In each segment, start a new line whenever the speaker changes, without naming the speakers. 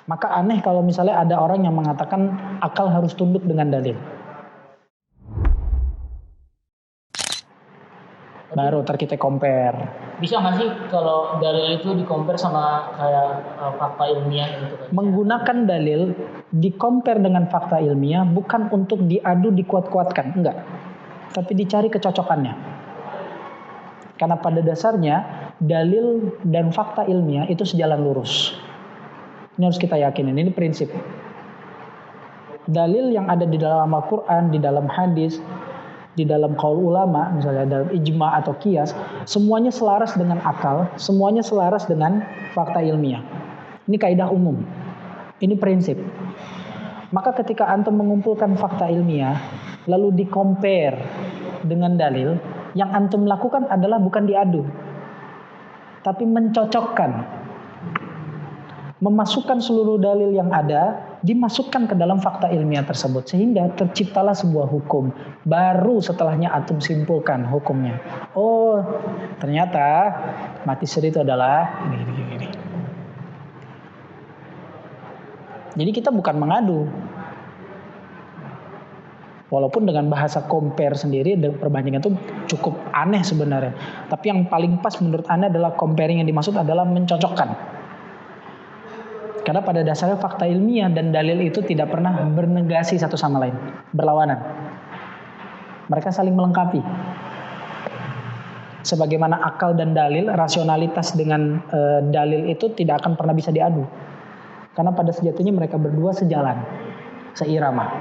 Maka aneh kalau misalnya ada orang yang mengatakan akal harus tunduk dengan dalil. Baru ntar kita compare.
Bisa nggak sih kalau dalil itu di-compare sama kayak fakta ilmiah gitu kan?
Menggunakan dalil di-compare dengan fakta ilmiah bukan untuk diadu dikuat-kuatkan, enggak. Tapi dicari kecocokannya. Karena pada dasarnya dalil dan fakta ilmiah itu sejalan lurus. Ini harus kita yakinin, ini prinsip. Dalil yang ada di dalam Al-Quran, di dalam hadis, di dalam qaul ulama, misalnya dalam ijma atau qiyas, semuanya selaras dengan akal, semuanya selaras dengan fakta ilmiah. Ini kaidah umum. Ini prinsip. Maka ketika antum mengumpulkan fakta ilmiah, lalu di-compare dengan dalil, yang antum lakukan adalah bukan diadu, tapi mencocokkan. Memasukkan seluruh dalil yang ada, dimasukkan ke dalam fakta ilmiah tersebut. Sehingga terciptalah sebuah hukum. Baru setelahnya antum simpulkan hukumnya. Oh, ternyata mati suri itu adalah gini. Jadi kita bukan mengadu. Walaupun dengan bahasa compare sendiri, perbandingan itu cukup aneh sebenarnya. Tapi yang paling pas menurut Anda adalah comparing yang dimaksud adalah mencocokkan. Karena pada dasarnya fakta ilmiah dan dalil itu tidak pernah bernegasi satu sama lain, berlawanan. Mereka saling melengkapi. Sebagaimana akal dan dalil, rasionalitas dengan dalil itu tidak akan pernah bisa diadu. Karena pada sejatinya mereka berdua sejalan, seirama.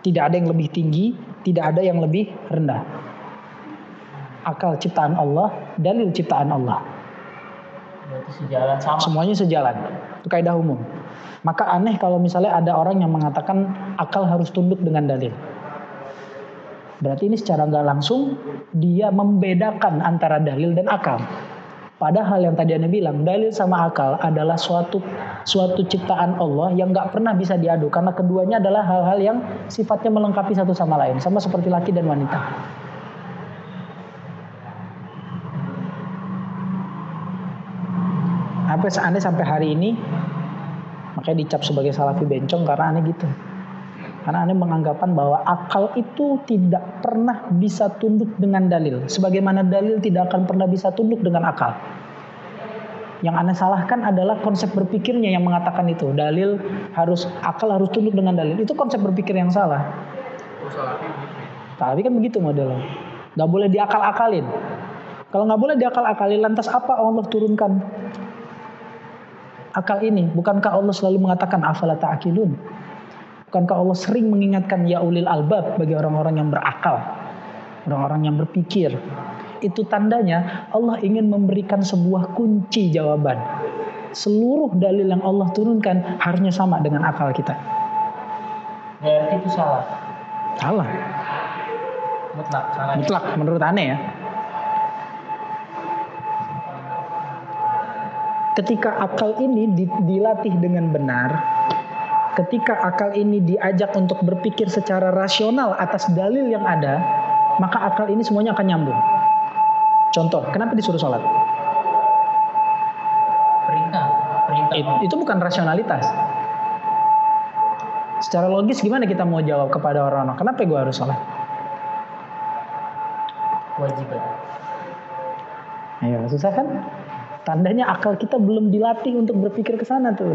Tidak ada yang lebih tinggi, tidak ada yang lebih rendah. Akal ciptaan Allah, dalil ciptaan Allah.
Sejalan sama.
Semuanya sejalan. Itu kaidah umum. Maka aneh kalau misalnya ada orang yang mengatakan akal harus tunduk dengan dalil. Berarti ini secara nggak langsung dia membedakan antara dalil dan akal. Padahal yang tadi Anda bilang dalil sama akal adalah suatu ciptaan Allah yang nggak pernah bisa diadu karena keduanya adalah hal-hal yang sifatnya melengkapi satu sama lain, sama seperti laki dan wanita. Aneh sampai hari ini makanya dicap sebagai salafi bencong karena aneh gitu. Karena aneh menganggapan bahwa akal itu tidak pernah bisa tunduk dengan dalil, sebagaimana dalil tidak akan pernah bisa tunduk dengan akal. Yang aneh salahkan adalah konsep berpikirnya yang mengatakan itu. Akal harus tunduk dengan dalil. Itu konsep berpikir yang salah. Tapi kan begitu modelnya. Gak boleh diakal-akalin. Kalau gak boleh diakal-akalin, lantas apa Allah turunkan akal ini? Bukankah Allah selalu mengatakan afala ta'qilun? Bukankah Allah sering mengingatkan ya ulil albab bagi orang-orang yang berakal, orang-orang yang berpikir? Itu tandanya Allah ingin memberikan sebuah kunci jawaban. Seluruh dalil yang Allah turunkan harusnya sama dengan akal kita.
Berarti itu salah.
Salah. Mutlak menurut aneh ya. Ketika akal ini dilatih dengan benar, ketika akal ini diajak untuk berpikir secara rasional atas dalil yang ada, maka akal ini semuanya akan nyambung. Contoh, kenapa disuruh sholat?
Perintah.
Itu bukan rasionalitas. Secara logis gimana kita mau jawab kepada orang-orang, kenapa gue harus sholat?
Kewajiban.
Ayo, susah kan? Tandanya akal kita belum dilatih untuk berpikir ke sana tuh.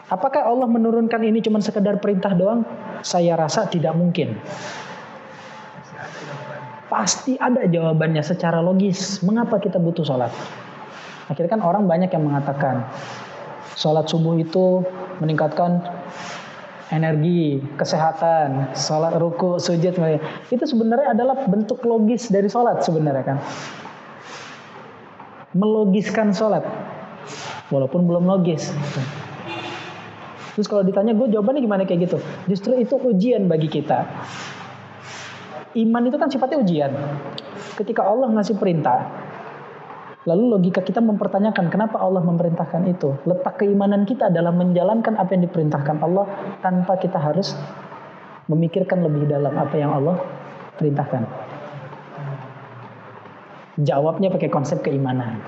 Apakah Allah menurunkan ini cuma sekedar perintah doang? Saya rasa tidak mungkin. Pasti ada jawabannya secara logis. Mengapa kita butuh sholat? Akhirnya kan orang banyak yang mengatakan sholat subuh itu meningkatkan energi, kesehatan, sholat ruku, sujud. Itu sebenarnya adalah bentuk logis dari sholat sebenarnya kan. Melogiskan sholat walaupun belum logis. Terus kalau ditanya gue jawabannya gimana kayak gitu, justru itu ujian bagi kita. Iman itu kan sifatnya ujian. Ketika Allah ngasih perintah, lalu logika kita mempertanyakan kenapa Allah memerintahkan itu. Letak keimanan kita adalah menjalankan apa yang diperintahkan Allah tanpa kita harus memikirkan lebih dalam apa yang Allah perintahkan. Jawabnya pakai konsep keimanan.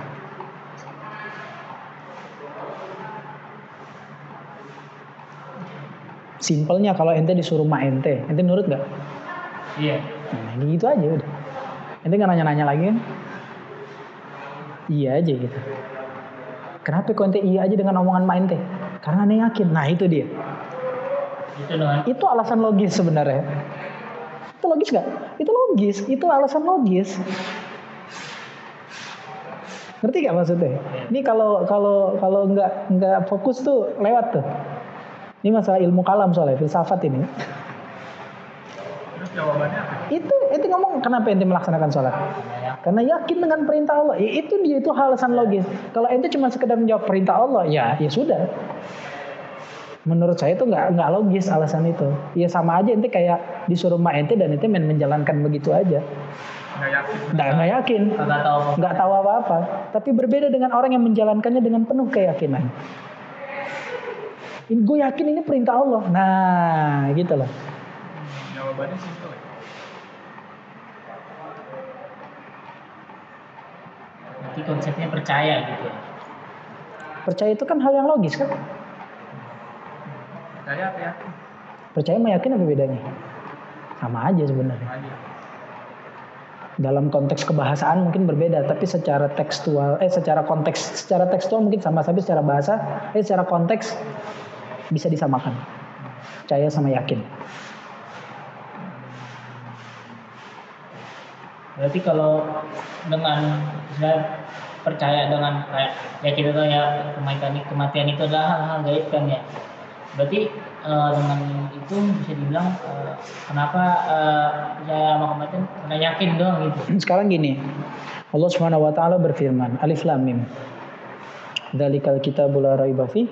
Simpelnya kalau ente disuruh mak ente nurut nggak?
Iya.
Nah, gitu aja udah. Ente nggak nanya-nanya lagi kan? Iya aja gitu. Kenapa kok ente iya aja dengan omongan mak ente? Karena ente yakin. Nah itu dia. Itu alasan logis sebenarnya. Itu logis nggak? Itu logis. Itu alasan logis. Ngerti gak maksudnya? Ini kalau nggak fokus tuh lewat tuh. Ini masalah ilmu kalam soalnya filsafat ini.
Terus jawabannya apa?
Itu ngomong kenapa ente melaksanakan sholat? Karena yakin dengan perintah Allah. Ya, itu dia itu alasan logis. Kalau ente cuma sekedar menjawab perintah Allah, ya sudah. Menurut saya itu nggak logis alasan itu. Ya sama aja ente kayak disuruh mak ente dan ente menjalankan begitu aja. Nggak yakin. Nggak tahu apa-apa. Tapi berbeda dengan orang yang menjalankannya dengan penuh keyakinan. Gue yakin ini perintah Allah. Nah, gitu loh.
Jawabannya simpel. Berarti konsepnya percaya gitu ya.
Percaya itu kan hal yang logis kan?
Percaya apa yakin?
Percaya sama yakin apa bedanya? Sama aja sebenarnya. Dalam konteks kebahasaan mungkin berbeda, tapi secara tekstual, secara tekstual mungkin sama, tapi secara bahasa, secara konteks bisa disamakan. Percaya sama yakin.
Berarti kalau dengan saya percaya dengan kayak yakin itu ya kematian itu adalah hal-hal gaib kan ya. Berarti dengan itu bisa dibilang kenapa percaya sama kematian karena yakin doang gitu.
Sekarang gini, Allah Subhanahu wa taala berfirman, Alif Lam Mim. Dzalikal kitabul la raiba fi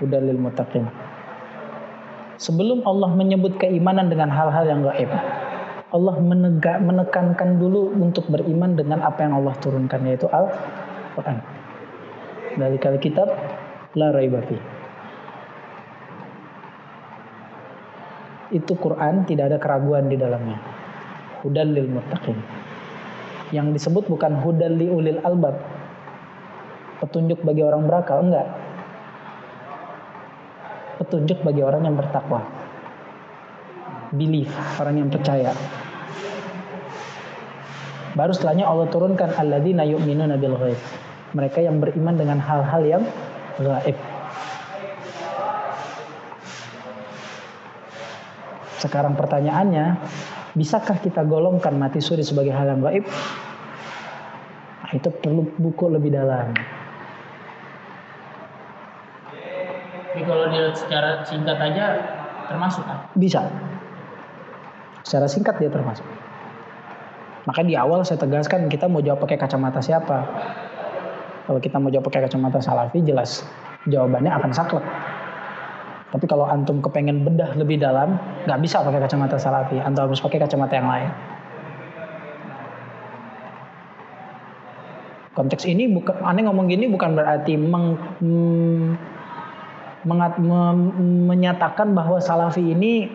hudal lil muttaqin. Sebelum Allah menyebut keimanan dengan hal-hal yang gaib, Allah menekankan dulu untuk beriman dengan apa yang Allah turunkan, yaitu Al-Quran. Dzalikal kitab la raiba fi. Itu Quran tidak ada keraguan di dalamnya. Hudal lil muttaqin. Yang disebut bukan hudal li ulil albab, petunjuk bagi orang berakal, enggak. Petunjuk bagi orang yang bertakwa. Belief, orang yang percaya. Baru setelahnya Allah turunkan alladzina yu'minuna bil ghaib. Mereka yang beriman dengan hal-hal yang gaib. Sekarang pertanyaannya, bisakah kita golongkan mati suri sebagai hal yang gaib? Nah, itu perlu buku lebih dalam.
Tapi kalau dilihat secara singkat aja termasuk kan?
Bisa. Secara singkat dia termasuk. Maka di awal saya tegaskan kita mau jawab pakai kacamata siapa. Kalau kita mau jawab pakai kacamata salafi, jelas jawabannya akan saklek. Tapi kalau antum kepengen bedah lebih dalam, nggak bisa pakai kacamata salafi. Antum harus pakai kacamata yang lain. Konteks ini bukan, aneh ngomong gini bukan berarti menyatakan bahwa salafi ini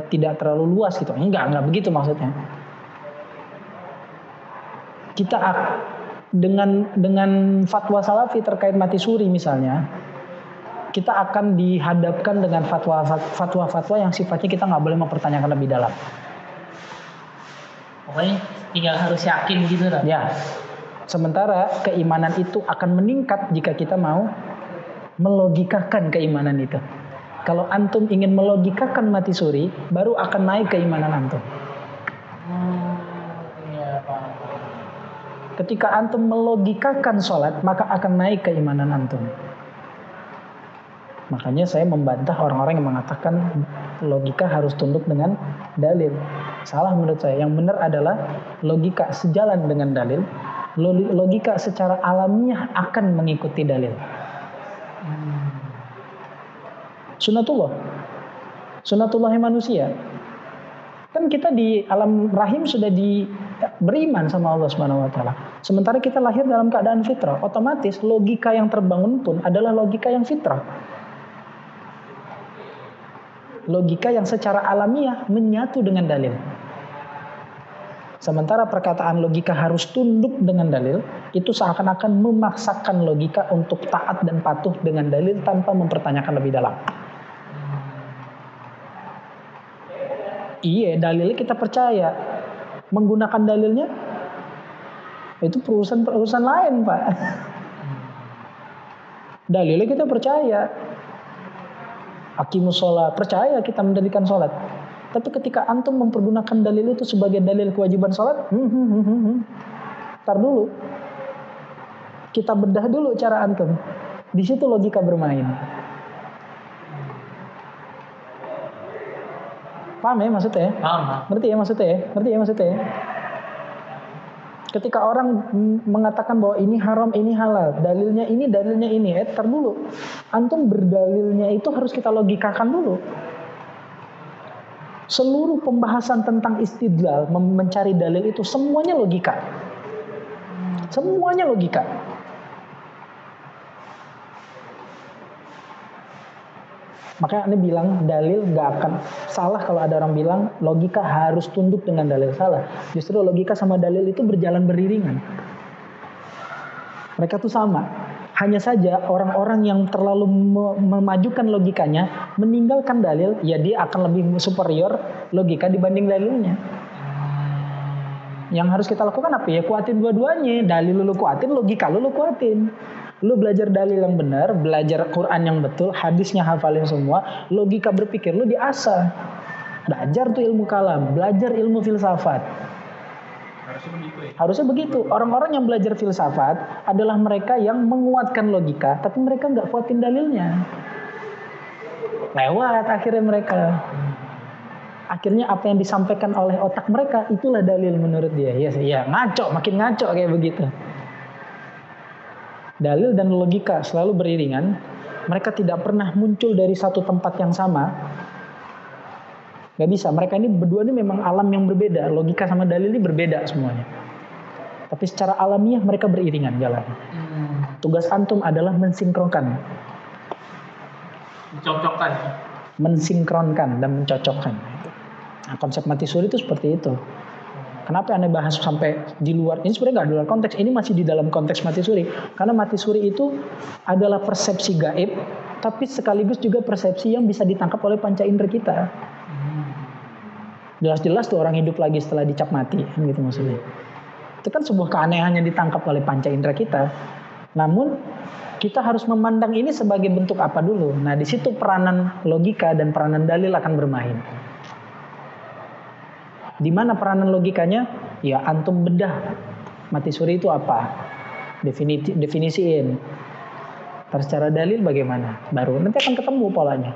tidak terlalu luas gitu. Enggak begitu maksudnya. Kita dengan fatwa salafi terkait mati suri misalnya, kita akan dihadapkan dengan fatwa-fatwa yang sifatnya kita nggak boleh mempertanyakan lebih dalam.
Pokoknya tinggal harus yakin gitu kan?
Ya. Sementara keimanan itu akan meningkat jika kita mau melogikakan keimanan itu. Kalau antum ingin melogikakan mati suri, baru akan naik keimanan antum.
Iya, Pak.
Ketika antum melogikakan sholat, maka akan naik keimanan antum. Makanya saya membantah orang-orang yang mengatakan logika harus tunduk dengan dalil. Salah menurut saya. Yang benar adalah logika sejalan dengan dalil. Logika secara alamiah akan mengikuti dalil. Sunnatullahnya manusia. Kan kita di alam rahim sudah beriman sama Allah Subhanahu wa taala. Sementara kita lahir dalam keadaan fitrah, otomatis logika yang terbangun pun adalah logika yang fitrah. Logika yang secara alamiah menyatu dengan dalil. Sementara perkataan logika harus tunduk dengan dalil, itu seakan-akan memaksakan logika untuk taat dan patuh dengan dalil tanpa mempertanyakan lebih dalam. Iya, dalilnya kita percaya. Menggunakan dalilnya itu urusan lain, Pak. Dalilnya kita percaya. Aqimus sholat, percaya kita mendirikan sholat. Tapi ketika antum mempergunakan dalil itu sebagai dalil kewajiban sholat, tar dulu. Kita bedah dulu cara antum. Di situ logika bermain. Paham ya maksudnya?
Paham.
Ngerti ya maksudnya? Ketika orang mengatakan bahwa ini haram, ini halal, dalilnya ini, tar dulu. Antum berdalilnya itu harus kita logikakan dulu. Seluruh pembahasan tentang istidlal, mencari dalil itu semuanya logika. Semuanya logika. Makanya Anda bilang dalil gak akan salah kalau ada orang bilang logika harus tunduk dengan dalil. Salah. Justru logika sama dalil itu berjalan beriringan. Mereka tuh sama. Hanya saja orang-orang yang terlalu memajukan logikanya, meninggalkan dalil, ya dia akan lebih superior logika dibanding dalilnya. Yang harus kita lakukan apa ya? Kuatin dua-duanya. Dalil lu kuatin, logika lu kuatin. Lu belajar dalil yang benar, belajar Quran yang betul, hadisnya hafalin semua, logika berpikir lu diasah. Belajar tuh ilmu kalam, belajar ilmu filsafat. Harusnya begitu. Orang-orang yang belajar filsafat adalah mereka yang menguatkan logika, tapi mereka nggak kuatin dalilnya. Lewat akhirnya mereka. Akhirnya apa yang disampaikan oleh otak mereka itulah dalil menurut dia. Ya ngaco, makin ngaco kayak begitu. Dalil dan logika selalu beriringan. Mereka tidak pernah muncul dari satu tempat yang sama. Gak bisa. Mereka ini berdua ini memang alam yang berbeda. Logika sama dalil ini berbeda semuanya. Tapi secara alamiah mereka beriringan jalan. Tugas antum adalah mensinkronkan.
Mencocokkan.
Mensinkronkan dan mencocokkan. Nah, konsep mati suri itu seperti itu. Kenapa Anda bahas sampai di luar? Ini sebenarnya nggak di luar konteks. Ini masih di dalam konteks mati suri. Karena mati suri itu adalah persepsi gaib, tapi sekaligus juga persepsi yang bisa ditangkap oleh panca indera kita. Jelas-jelas tuh orang hidup lagi setelah dicap mati, gitu maksudnya. Itu kan sebuah keanehan yang ditangkap oleh panca indera kita. Namun kita harus memandang ini sebagai bentuk apa dulu. Nah, di situ peranan logika dan peranan dalil akan bermain. Di mana peranan logikanya? Ya antum bedah mati suri itu apa? Definisiin. Terus secara dalil bagaimana? Baru nanti akan ketemu polanya.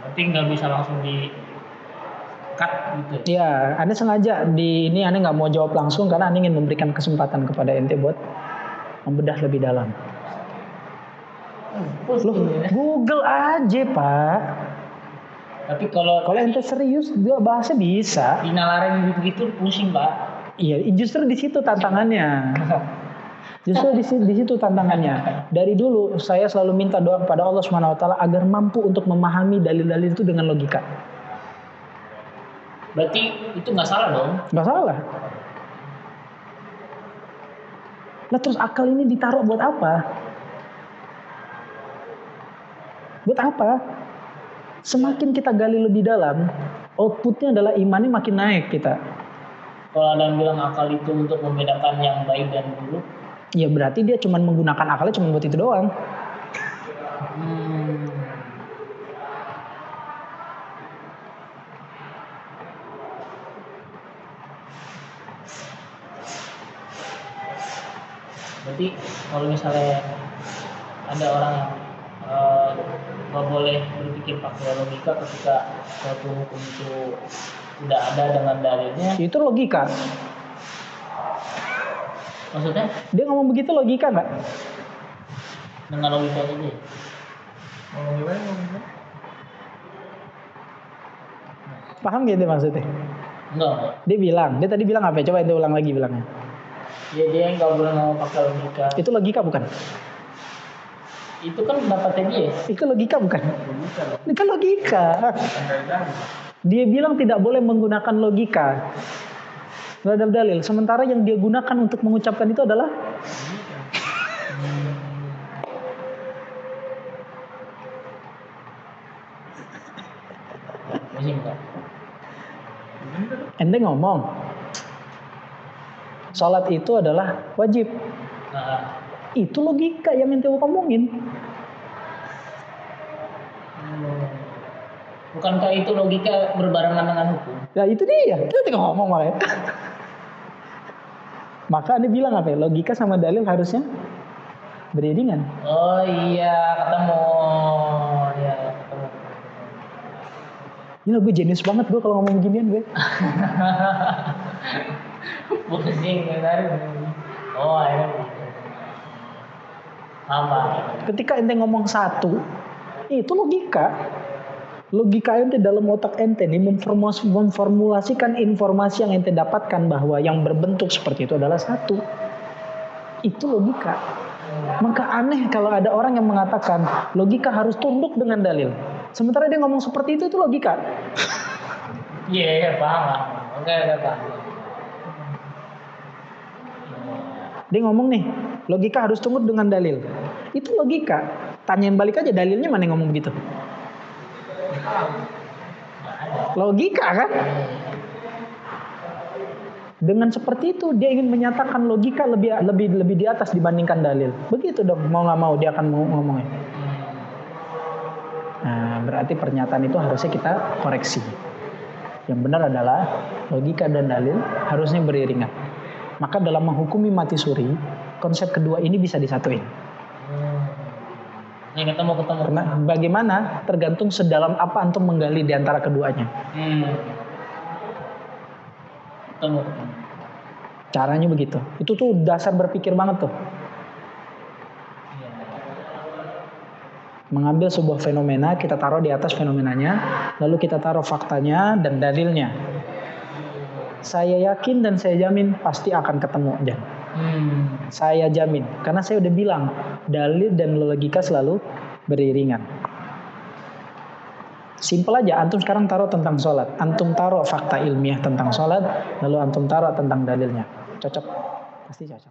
Berarti nggak bisa langsung di cut gitu.
Ya, Anda sengaja di ini Anda nggak mau jawab langsung karena Anda ingin memberikan kesempatan kepada ente buat membedah lebih dalam. Loh, Google aja Pak.
Tapi kalau
ente serius, dia bahasnya bisa.
dinalarin begitu pusing Pak.
Iya, justru di situ tantangannya. Di situ tantangannya. Dari dulu saya selalu minta doa kepada Allah Subhanahu wa taala agar mampu untuk memahami dalil-dalil itu dengan logika.
Berarti itu nggak salah dong?
Nggak salah. Nah terus akal ini ditaruh buat apa? Buat apa? Semakin kita gali lebih dalam, outputnya adalah imannya makin naik kita.
Kalau ada yang bilang akal itu untuk membedakan yang baik dan buruk,
ya berarti dia cuma menggunakan akalnya cuma buat itu doang.
Berarti kalau misalnya ada orang yang nggak boleh berpikir pakai logika ketika suatu hukum itu tidak ada dengan dalilnya.
Itu logika.
Maksudnya?
Dia ngomong begitu logika nggak?
Dengan logika aja.
Paham gitu maksudnya?
Enggak.
Dia tadi bilang apa? Coba itu ulang lagi bilangnya.
Ya dia nggak boleh mau pakai logika.
Itu logika bukan?
Itu kan pendapatnya dia.
Itu logika bukan? Itu kan logika. Dia bilang tidak boleh menggunakan logika terhadap dalil. Sementara yang dia gunakan untuk mengucapkan itu adalah
Pusing Pak.
Ente ngomong sholat itu adalah wajib.
Nah,
Itu logika yang ente ngomongin.
bukankah itu logika berbarengan dengan hukum?
Ya itu dia. Kita tinggal ngomong makanya. Maka anda bilang apa ya? Logika sama dalil harusnya beriringan.
Oh iya, ketemu. Ya, ketemu.
Ini gue jenius banget gue kalau ngomong ginian gue.
Pusing benar. Oh, akhirnya apa?
Ketika ente ngomong satu, itu logika. Logika ente dalam otak ente nih memformulasikan informasi yang ente dapatkan bahwa yang berbentuk seperti itu adalah satu. Itu logika. Maka aneh kalau ada orang yang mengatakan logika harus tunduk dengan dalil. Sementara dia ngomong seperti itu logika.
Iya, paham. Oke, paham.
Dia ngomong nih, logika harus tunduk dengan dalil. Itu logika. Tanyain balik aja dalilnya mana yang ngomong begitu. Logika kan? Dengan seperti itu dia ingin menyatakan logika lebih di atas dibandingkan dalil. Begitu dong, mau nggak mau dia akan ngomongnya. Nah, berarti pernyataan itu harusnya kita koreksi. Yang benar adalah logika dan dalil harusnya beriringan. Maka dalam menghukumi mati suri, konsep kedua ini bisa disatuin.
Ini ketemu.
Karena bagaimana tergantung sedalam apa antum menggali di antara keduanya.
Ketemu.
Caranya begitu. Itu tuh dasar berpikir banget tuh. Mengambil sebuah fenomena, kita taruh di atas fenomenanya, lalu kita taruh faktanya dan dalilnya. Saya yakin dan saya jamin pasti akan ketemu, Jan. Saya jamin, karena saya udah bilang dalil dan logika selalu beriringan. Simpel aja, antum sekarang taruh tentang sholat, antum taruh fakta ilmiah tentang sholat, lalu antum taruh tentang dalilnya, cocok, pasti cocok.